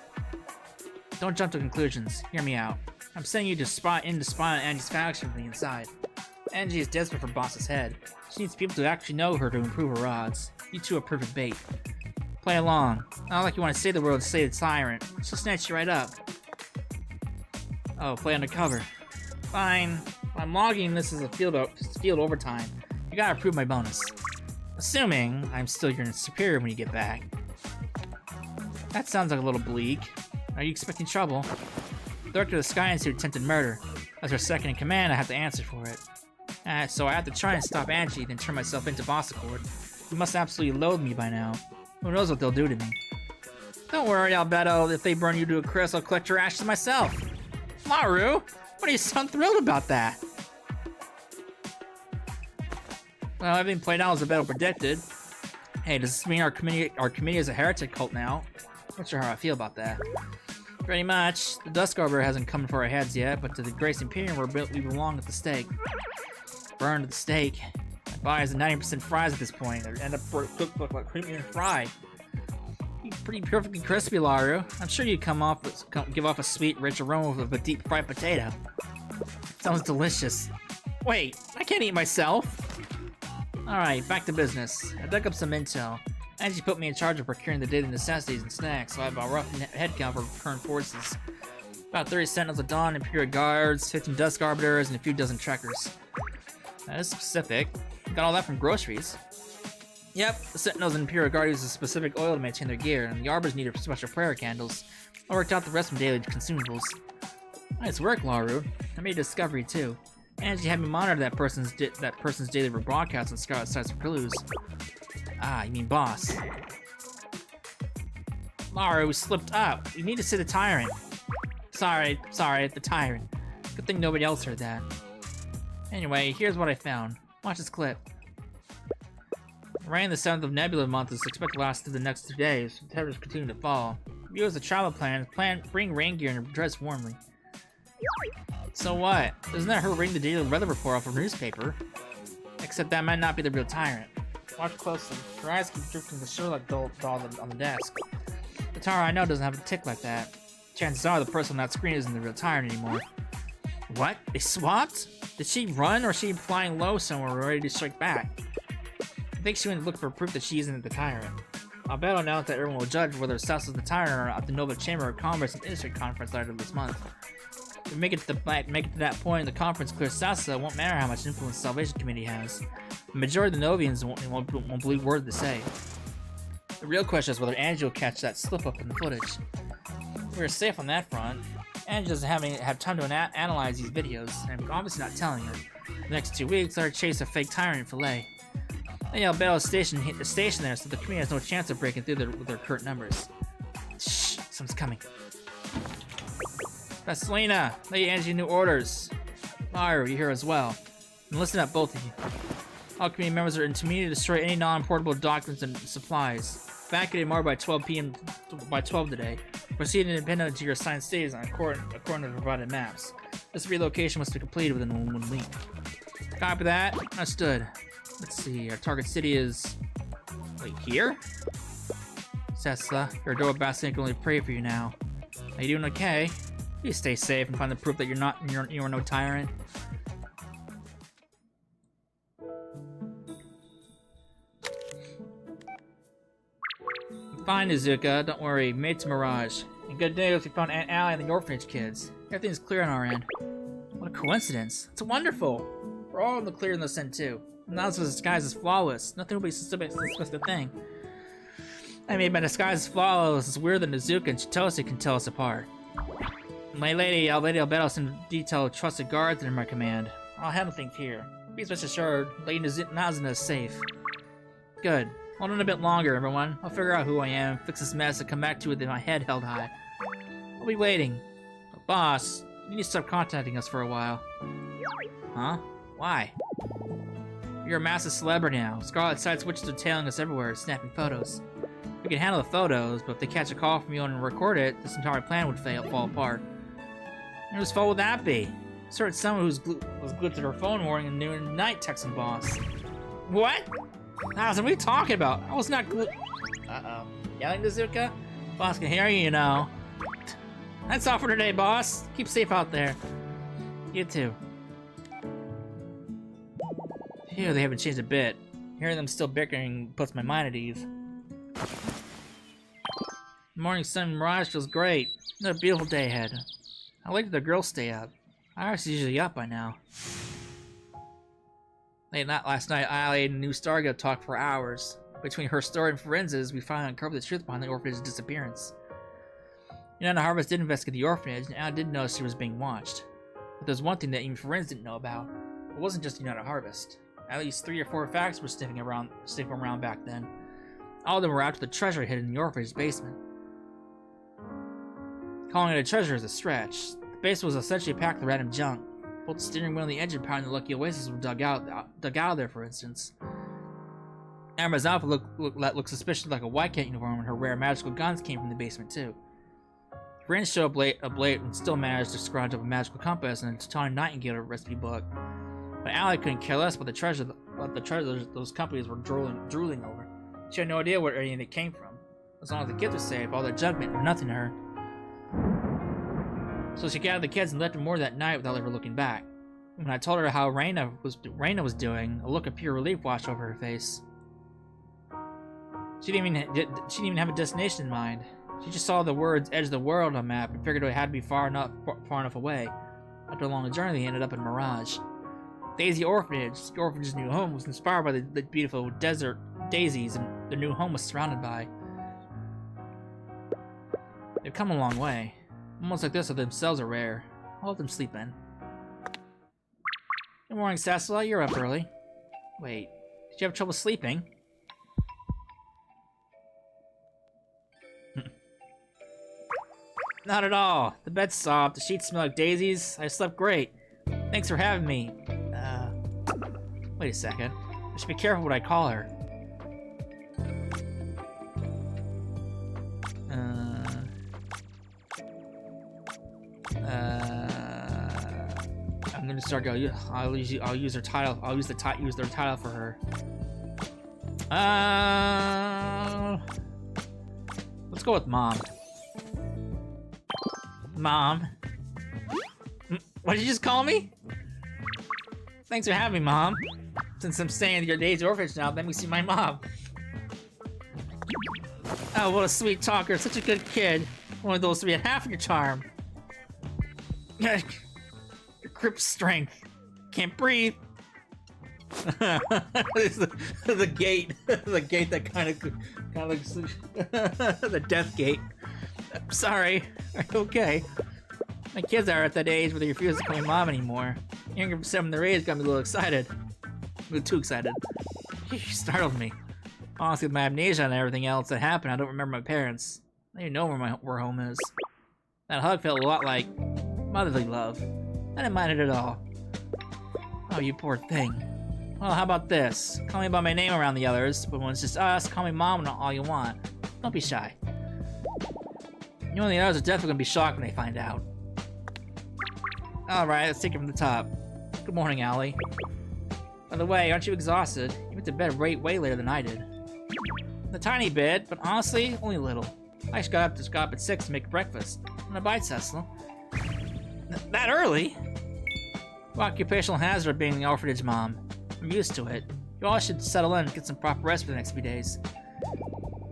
Don't jump to conclusions. Hear me out. I'm sending you to spy on Angie's faction from the inside. Angie is desperate for Boss's head. She needs people to actually know her to improve her odds. You two are perfect bait. Play along. Not like you want to save the world to save the tyrant. She'll snatch you right up. Oh, play undercover. Fine. I'm logging this as a field overtime. You gotta approve my bonus. Assuming I'm still your superior when you get back. That sounds like a little bleak. Are you expecting trouble? The director of the Sky Institute attempted murder. As her second in command, I have to answer for it. So I have to try and stop Angie, then turn myself into Boss Accord. You must absolutely loathe me by now. Who knows what they'll do to me? Don't worry, Albedo. If they burn you to a crisp, I'll collect your ashes myself. Laru, what are you so thrilled about that? Well, everything played out as Albedo predicted. Hey, does this mean our committee is a heretic cult now? Not sure how I feel about that. Pretty much. The Dust Arbor hasn't come for our heads yet, but to the Grace Imperium we belong at the stake. Burned at the stake. My body is 90% fries at this point. They end up cooked like creamy and fried. Pretty perfectly crispy, Laru. I'm sure you'd give off a sweet, rich aroma of a deep fried potato. Sounds delicious. Wait, I can't eat myself. Alright, back to business. I dug up some intel. Angie put me in charge of procuring the daily necessities and snacks, so I have a rough headcount for current forces. About 30 Sentinels of Dawn, Imperial Guards, 15 Dusk Arbiters, and a few dozen Trekkers. That is specific. Got all that from groceries. Yep, the Sentinels and Imperial Guard use a specific oil to maintain their gear, and the Arbiters need special prayer candles. I worked out the rest from daily consumables. Nice work, Laru. I made a discovery too. Angie had me monitor that person's daily broadcasts and scout sites for clues. Ah, you mean boss. Maru slipped up. You need to say the tyrant. Sorry, the tyrant. Good thing nobody else heard that. Anyway, here's what I found. Watch this clip. Rain the 7th of Nebula month is expected to last through the next 2 days. Temperatures continue to fall. View as a travel plan, bring rain gear and dress warmly. So what? Isn't that her reading the daily weather report off a newspaper? Except that might not be the real tyrant. Watch closely. Her eyes keep drifting the Sherlock doll on the desk. The tower I know doesn't have a tick like that. Chances are the person on that screen isn't the real tyrant anymore. What? They swapped? Did she run or is she flying low somewhere ready to strike back? I think she went to look for proof that she isn't the tyrant. I'll bet on now that everyone will judge whether Sassa's the tyrant or at the Nova Chamber of Commerce and Industry Conference later this month. If we make it to that point in the conference clear Sassa, it won't matter how much influence the Salvation Committee has. The majority of the Novians won't believe word to say. The real question is whether Angie will catch that slip-up in the footage. We're safe on that front. Angie doesn't have time to analyze these videos, and I'm obviously not telling her. The next 2 weeks, let her chase a fake tyrant in Filet. Then I'll bail the station there so the community has no chance of breaking through with their current numbers. Shh, someone's coming. Vaselina, lay Angie new orders. Mario, you're here as well. And listen up, both of you. All community members are in to destroy any non-portable documents and supplies. Evacuate more by 12 p.m. by 12 today. Proceed independent to your assigned states according to the provided maps. This relocation must be completed within 1 week. Copy that. Understood. Let's see. Our target city is... Wait, here? Sessa, your adored Bastion can only pray for you now. Are you doing okay? You stay safe and find the proof that you are no tyrant. Fine, Izuka. Don't worry. Made to Mirage. And good news, we found Aunt Allie and the orphanage kids. Everything's clear on our end. What a coincidence. It's wonderful. We're all in the clear in this end, too. Now this disguise is flawless. Nothing will be suspect a thing. I mean, my disguise is flawless. It's weird that Izuka and Chitose can tell us apart. My lady, Albedo sent detailed trusted guards under my command. I'll handle things here. Be rest assured, Lady Nazuna is safe. Good. Hold on a bit longer, everyone. I'll figure out who I am, fix this mess, and come back to it with my head held high. I'll be waiting. But boss, you need to stop contacting us for a while. Huh? Why? You're a massive celebrity now. Scarlet Side switches are tailing us everywhere, snapping photos. We can handle the photos, but if they catch a call from you and record it, this entire plan would fall apart. And whose fault would that be? Certain someone who's was glued to their phone morning and noon and night texting boss. What? What are we talking about? I was not glued. Uh-oh. Yelling to Zuka? Boss can hear you, you know. That's all for today, boss. Keep safe out there. You too. Phew, they haven't changed a bit. Hearing them still bickering puts my mind at ease. The morning sun mirage feels great. Another beautiful day ahead. I like that the girls stay up. Iris is usually up by now. Late night last night, Allie and New Stargo talked for hours. Between her story and forensics, we finally uncovered the truth behind the orphanage's disappearance. United Harvest did investigate the orphanage, and Allie did know she was being watched. But there's one thing that even forensics didn't know about. It wasn't just United Harvest. At least 3 or 4 facts were sniffing around back then. All of them were after the treasure hidden in the orphanage's basement. Calling it a treasure is a stretch. The basement was essentially packed with random junk. Both the steering wheel and the engine powering the Lucky Oasis were dug out of there, for instance. Amber's outfit looked suspiciously like a White Cat uniform, and her rare magical guns came from the basement too. Rin showed up late and still managed to scrounge up a magical compass and a tiny Nightingale recipe book. But Allie couldn't care less about the treasure those companies were drooling over. She had no idea where any of it came from. As long as the kids were safe, all their junk meant nothing to her. So she gathered the kids and left them more that night without ever looking back. When I told her how Reina was doing, a look of pure relief washed over her face. She didn't even have a destination in mind. She just saw the words "Edge of the World" on a map and figured it had to be far enough away. After a long journey, they ended up in Mirage. Daisy Orphanage, the orphanage's new home, was inspired by the beautiful desert daisies and their new home was surrounded by. They've come a long way. Almost like this of themselves are rare. I'll let them sleep in. Good morning, Sasla. You're up early. Wait, did you have trouble sleeping? Not at all. The bed's soft, the sheets smell like daisies. I slept great. Thanks for having me. Wait a second. I should be careful what I call her. I'm gonna start going. I'll use her title. I'll use their title for her. Let's go with Mom. Mom. What did you just call me? Thanks for having me, Mom. Since I'm staying at your day's orphanage now, let me see my mom. Oh, what a sweet talker. Such a good kid. One of those to be at half of your charm. Your grip strength. Can't breathe. It's the gate. The gate that kind of looks the death gate. I'm sorry. Are you okay? My kids are at that age where they refuse to call me mom anymore. Hearing from 7 their age got me a little excited. A little too excited. You startled me. Honestly, with my amnesia and everything else that happened, I don't remember my parents. I don't even know where home is. That hug felt a lot like motherly love. I didn't mind it at all. Oh, you poor thing. Well, how about this? Call me by my name around the others, but when it's just us, call me Mom and all you want. Don't be shy. You and the others are definitely gonna be shocked when they find out. Alright, let's take it from the top. Good morning, Allie. By the way, aren't you exhausted? You went to bed way later than I did. A tiny bit, but honestly, only a little. I just got up at 6 to make breakfast. On a bite, Cecil. That early? Well, occupational hazard of being the orphanage mom. I'm used to it. You all should settle in and get some proper rest for the next few days.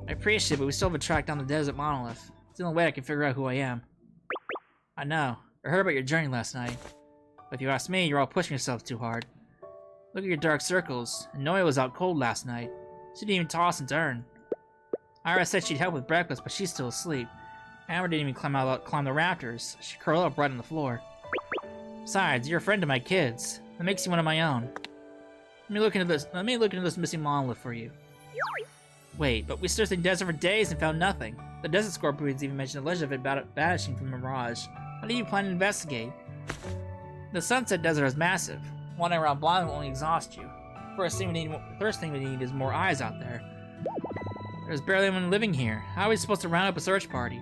I appreciate it, but we still haven't tracked down the desert monolith. It's the only way I can figure out who I am. I know. I heard about your journey last night. But if you ask me, you're all pushing yourselves too hard. Look at your dark circles. And Noya was out cold last night. She didn't even toss and turn. Iris said she'd help with breakfast, but she's still asleep. Amber didn't even climb the rafters. She curled up right on the floor. Besides, you're a friend to my kids. That makes you one of my own. Let me look into this missing monolith for you. Wait, but we searched the desert for days and found nothing. The desert scorpions even mentioned the legend of it vanishing from Mirage. How do you plan to investigate? The Sunset Desert is massive. Wandering around blind will only exhaust you. First thing we need is more eyes out there. There's barely anyone living here. How are we supposed to round up a search party?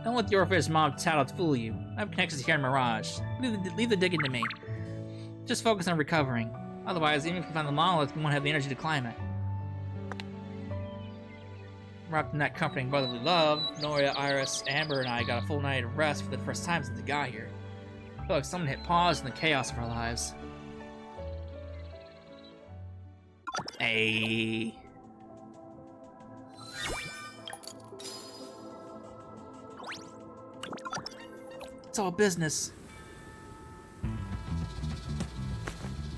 Don't let the orphanage mom tattle fool you. I have connections here in Mirage. Leave the digging to me. Just focus on recovering. Otherwise, even if we find the monolith, we won't have the energy to climb it. Wrapped in that comforting brotherly love, Noria, Iris, Amber, and I got a full night of rest for the first time since we got here. I feel like someone hit pause in the chaos of our lives. Hey. It's all business.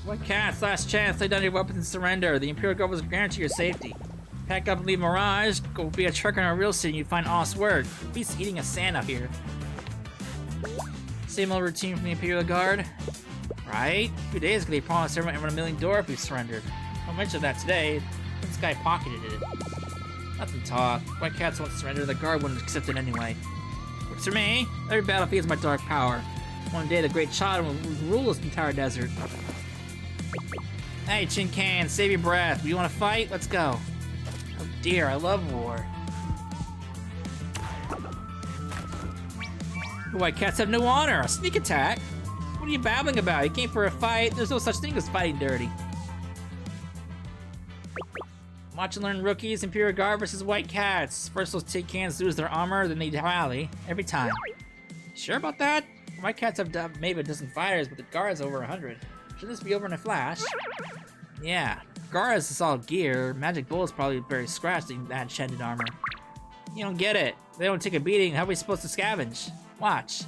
White Cats, last chance. Lay down your weapons and surrender. The Imperial Guard will guarantee your safety. Pack up and leave Mirage. Go be a trucker in a real city and you find Oz Word. Beast eating a sand out here. Same old routine from the Imperial Guard. Right? A few days ago they promised everyone $1 million if we surrendered. I'll mention that today. This guy pocketed it. Nothing to talk. White Cats won't surrender. The Guard wouldn't accept it anyway. Works for me. Every battlefield is my dark power. One day the Great Child will rule this entire desert. Hey, Chin Can, save your breath. Do you want to fight? Let's go. Oh dear, I love war. The White Cats have no honor. A sneak attack? What are you babbling about? You came for a fight. There's no such thing as fighting dirty. Watch and learn rookies, Imperial Guard versus White Cats. First those Tin Cans lose their armor, then they rally. Every time. Sure about that? White Cats have maybe a dozen fighters, but the Guard's over 100. Should this be over in a flash? Yeah. Guard has solid gear. Magic Bull's probably very scratched in that enchanted armor. You don't get it. They don't take a beating. How are we supposed to scavenge? Watch.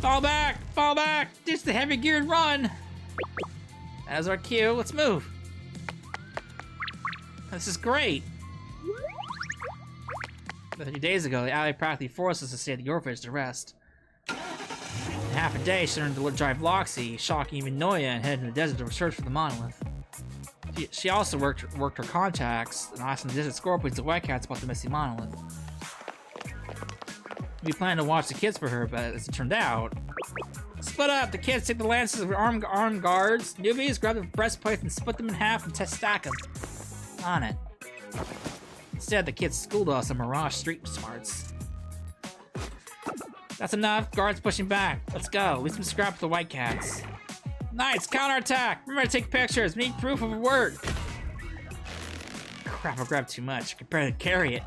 Fall back! Fall back! Ditch the heavy gear and run! As our cue, let's move. This is great. A few days ago, the ally practically forced us to stay at the orphanage to rest. In half a day, she learned to drive Loxy, shocking even Noya, and headed into the desert to search for the monolith. She also worked her contacts and asked the desert scorpions and White Cats about the missing monolith. We planned to watch the kids for her, but as it turned out... Split up! The kids take the lances of armed guards. Newbies grab the breastplates and split them in half and stack them on it. Instead, the kids schooled us on Mirage street smarts. That's enough. Guards pushing back. Let's go. Leave some scrap for the white cats. Nice! Counterattack! Remember to take pictures. We need proof of a word. Crap, I grabbed too much. I could barely carry it.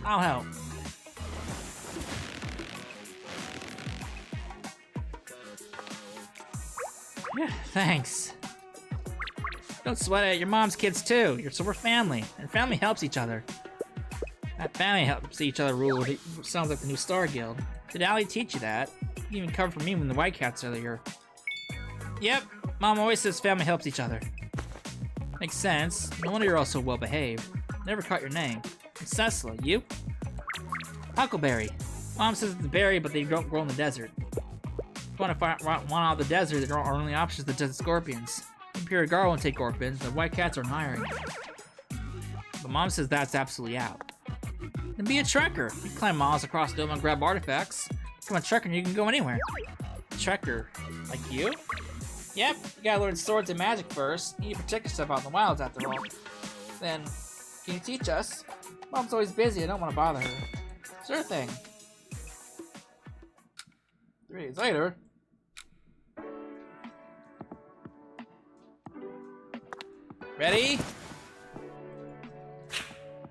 I'll help. Yeah, thanks. Don't sweat it. Your mom's kids too. So we're family, and family helps each other. That family helps each other rule sounds like the new Star Guild. Did Allie teach you that? You even covered for me when the white cats earlier. Yep, Mom always says family helps each other. Makes sense. No wonder you're all so well behaved. Never caught your name. It's Cecil. You? Huckleberry. Mom says it's a berry, but they don't grow in the desert. If you want to find one out of the desert, our only option is the desert scorpions. Imperial Guard won't take scorpions. The white cats are hiring. But Mom says that's absolutely out. Then be a trekker. You can climb miles across the dome and grab artifacts. Become a trekker and you can go anywhere. Trekker? Like you? Yep, you gotta learn swords and magic first. You need to protect yourself out in the wilds after all. Then, can you teach us? Mom's always busy, I don't want to bother her. Sure thing. 3 days later. Ready?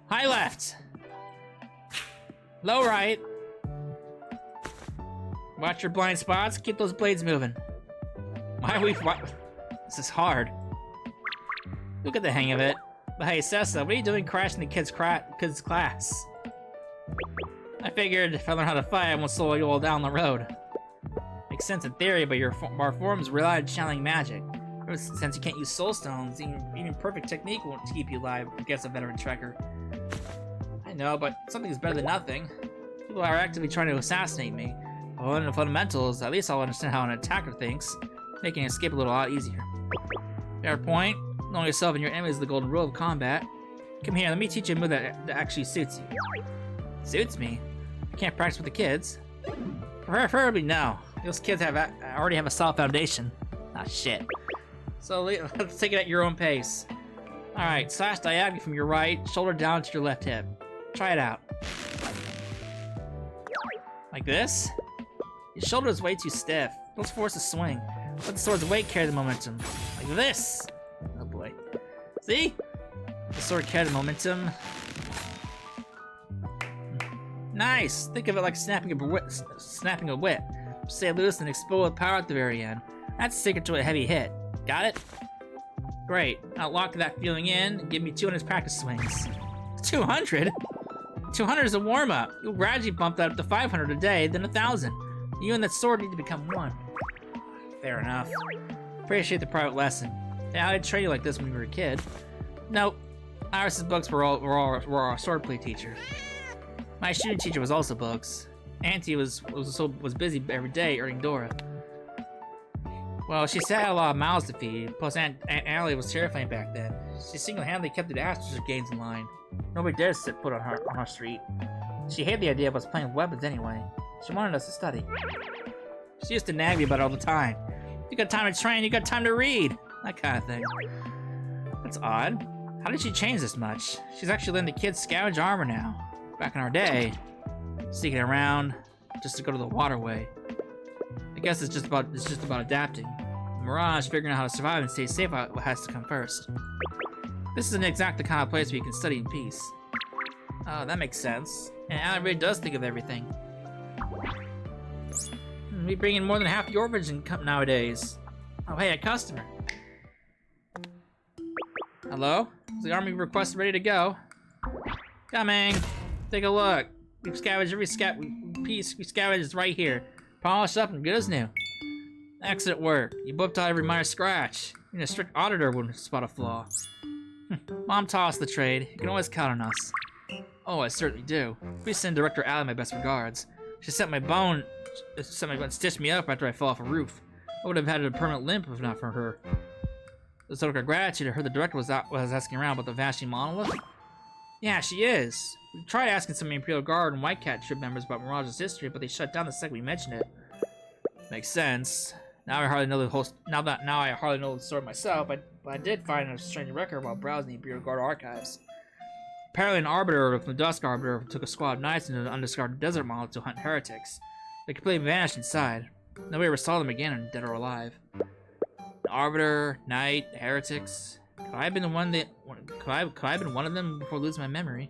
High left. Low right. Watch your blind spots, keep those blades moving. This is hard. You'll get the hang of it. But hey, Cessa, what are you doing crashing the kids' class? I figured if I learn how to fight, I won't slow you all down the road. Makes sense in theory, but our forms rely on channeling magic. Since you can't use soul stones, even perfect technique won't keep you alive against a veteran trekker. I know, but something is better than nothing. People are actively trying to assassinate me. If I learn the fundamentals, at least I'll understand how an attacker thinks, making escape a lot easier. Fair point. Knowing yourself and your enemies is the golden rule of combat. Come here, let me teach you a move that actually suits you. Suits me? I can't practice with the kids. Preferably no. Those kids already have a solid foundation. Ah, shit. So let's take it at your own pace. Alright, slash diagonally from your right, shoulder down to your left hip. Try it out. Like this? Your shoulder is way too stiff. Don't force a swing. Let the sword's weight carry the momentum. Like this! Oh boy. See? The sword carry the momentum. Nice! Think of it like snapping a whip. Stay loose and explode with power at the very end. That's the secret to a heavy hit. Got it? Great. Now lock that feeling in and give me 200 practice swings. 200? 200 is a warm-up. You'll gradually bump that up to 500 a day, then 1,000. You and that sword need to become one. Fair enough. Appreciate the private lesson. Yeah, I trained you like this when you were a kid. Nope. Iris's books were our swordplay teacher. My shooting teacher was also books. Auntie was busy every day earning Dora. Well, she had a lot of mouths to feed, plus Aunt Allie was terrifying back then. She single-handedly kept the Astros gains in line. Nobody dared set foot on her street. She hated the idea of us playing with weapons anyway. She wanted us to study. She used to nag me about it all the time. You got time to train, you got time to read! That kind of thing. That's odd. How did she change this much? She's actually letting the kids scavenge armor now. Back in our day, sneaking around just to go to the waterway. I guess it's just about adapting. Mirage, figuring out how to survive and stay safe has to come first. This isn't exactly the kind of place where you can study in peace. Oh, that makes sense. And Alan really does think of everything. We bring in more than half the orphanage nowadays. Oh, hey, a customer. Hello? Is the army request ready to go? Coming. Take a look. We've scavenged every piece we scavenged is right here. Polished up and good as new. Excellent work. You booked out every minor scratch. Even a strict auditor wouldn't spot a flaw. Mom tossed the trade. You can always count on us. Oh, I certainly do. Please send Director Allie my best regards. She sent my bone and stitched me up after I fell off a roof. I would have had a permanent limp if not for her. As a token of gratitude, I heard the director was asking around about the vanishing monolith. Yeah, she is. We tried asking some Imperial Guard and White Cat troop members about Mirage's history, but they shut down the second we mentioned it. Makes sense. Now I hardly know the whole. Now I hardly know the story myself, but I did find a strange record while browsing the Imperial Guard archives. Apparently, an arbiter from the Dusk Arbiter took a squad of knights into the undiscovered desert monolith to hunt heretics. They completely vanished inside. Nobody ever saw them again, dead or alive. An arbiter, knight, heretics. Could I have been the one that? Could I have been one of them before losing my memory?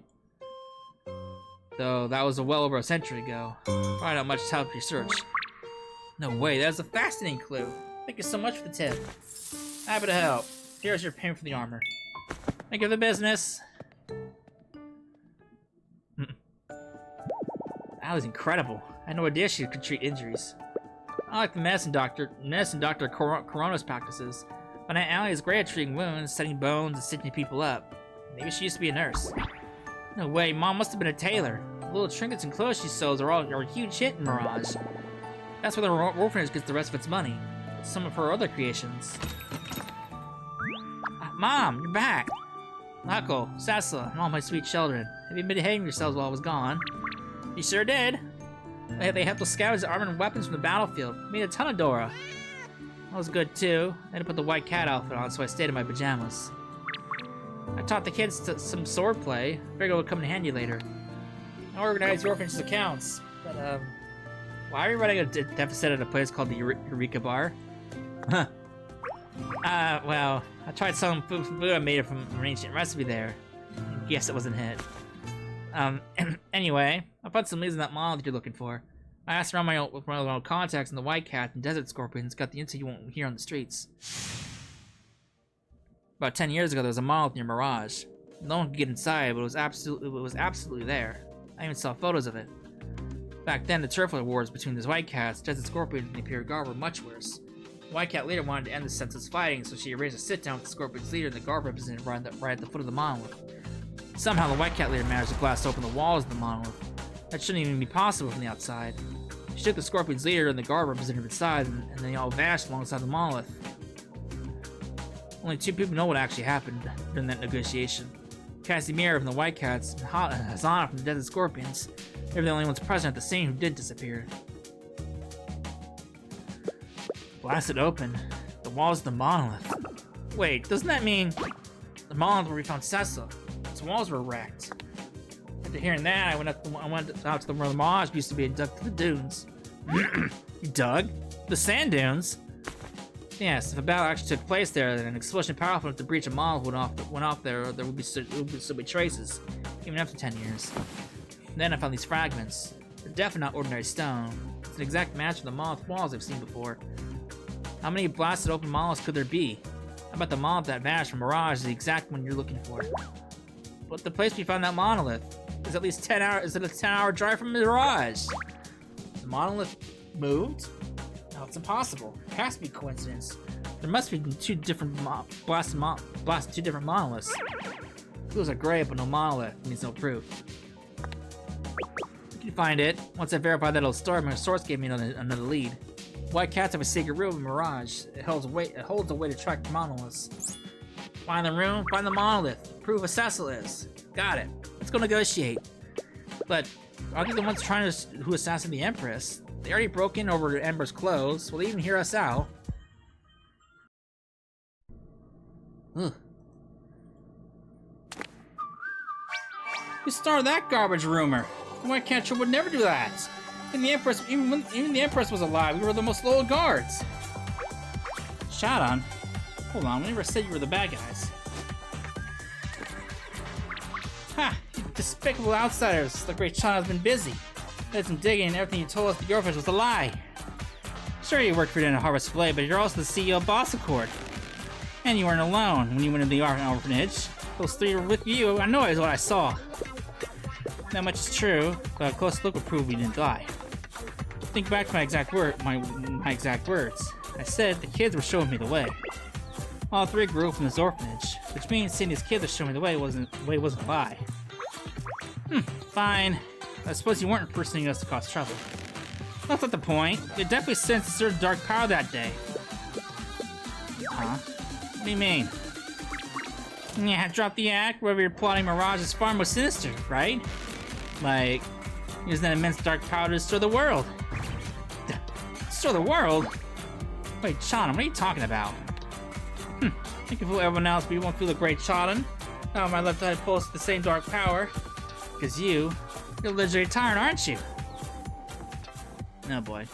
Though that was well over a century ago. Probably not much to help your search. No way, that was a fascinating clue. Thank you so much for the tip. Happy to help. Here's your payment for the armor. Thank you for the business. That was incredible. I had no idea she could treat injuries. I like the medicine Dr. Corona's practices, but Aunt Allie is great at treating wounds, setting bones, and stitching people up. Maybe she used to be a nurse. No way, Mom must have been a tailor. The little trinkets and clothes she sews are a huge hit in Mirage. That's where the orphanage gets the rest of its money. Some of her other creations. Mom, you're back! Huckle, Cecil, and all my sweet children. Have you been behaving yourselves while I was gone? You sure did. They helped us scavenge the armor and weapons from the battlefield. Made a ton of Dora. That was good too. I had to put the white cat outfit on, so I stayed in my pajamas. I taught the kids some sword play. Figured it would come in handy later. I organized the orphanage's accounts, but why are we running a deficit at a place called the Eureka Bar? Huh. Well, I tried selling food I made from an ancient recipe there. Guess it wasn't a hit. Anyway, I found some leads in that monolith you're looking for. I asked around with my old contacts, and the White Cat and Desert Scorpions got the intel you won't hear on the streets. About 10 years ago, there was a monolith near Mirage. No one could get inside, but it was absolutely there. I even saw photos of it. Back then, the turf wars between the White Cats, Desert Scorpions, and the Imperial Guard were much worse. The White Cat leader wanted to end the senseless fighting, so she arranged a sit-down with the Scorpion's leader and the Guard representative right at the foot of the monolith. Somehow, the White Cat leader managed to blast open the walls of the monolith. That shouldn't even be possible from the outside. She took the Scorpion's leader and the Guard representative inside, and they all vanished alongside the monolith. Only 2 people know what actually happened during that negotiation. Casimir from the White Cats and Hazana from the Desert Scorpions. They were the only ones present at the scene who did disappear. Blasted open. The walls of the monolith. Wait, doesn't that mean the monolith where we found Cecil? Its walls were wrecked. After hearing that, I went out to where the Mirage used to be and dug to the dunes. Dug? The sand dunes? Yes, if a battle actually took place there, then an explosion powerful enough to breach a monolith went off there would still be traces, even after 10 years. Then I found these fragments. They're definitely not ordinary stone. It's an exact match of the monolith walls I've seen before. How many blasted open monoliths could there be? I bet the monolith that vanished from Mirage is the exact one you're looking for. But the place we found that monolith is at least 10 hours. Is it a 10-hour drive from Mirage? The monolith moved? No, it's impossible. It has to be coincidence. There must be 2 different blasted 2 different monoliths. Clues are great, but no monolith means no proof. You can find it. Once I verified that old story, my source gave me another lead. White Cats have a secret room in Mirage. It holds a way to track the monoliths. Find the room, find the monolith. Prove who Cecil is. Got it. Let's go negotiate. But aren't they the ones who assassinated the Empress? They already broke in over Ember's clothes. Will they even hear us out? Ugh. Who started that garbage rumor? The White Cat would never do that. And the Empress, even the Empress was alive, we were the most loyal guards. Shot on? Hold on, we never said you were the bad guys. Ha! You despicable outsiders! The great China's been busy. Did some digging, and everything you told us the orphanage was a lie. Sure, you worked for the Harvest Flay, but you're also the CEO of Boss Accord. And you weren't alone when you went into the orphanage. Those 3 were with you. I know it is what I saw. That much is true, but a close look will prove we didn't lie. Think back to my exact words. I said the kids were showing me the way. All 3 grew up from this orphanage, which means seeing these kids are showing me the way wasn't a lie. Fine. I suppose you weren't impersonating us to cause trouble. That's not the point. You definitely sensed a certain dark power that day. Huh? What do you mean? Yeah, drop the act. Whatever you're plotting Mirage is far more sinister, right? Like, use that immense dark power to destroy the world. Destroy the world? Wait, Chana, what are you talking about? You can fool everyone else, but you won't fool the great Chana. Now my left eye pulls the same dark power. Because you're a legendary tyrant, aren't you? No, boy.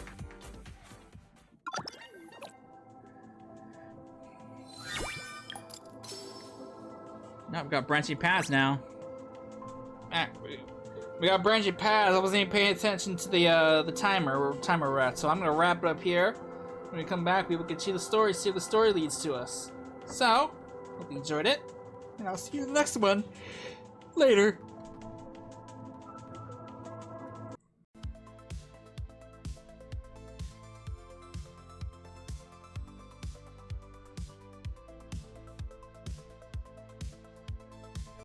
No, we got branching paths now. We got branching paths. I wasn't even paying attention to the timer we're at. So I'm gonna wrap it up here. When we come back, we will continue the story, see what the story leads to us. So, hope you enjoyed it, and I'll see you in the next one. Later.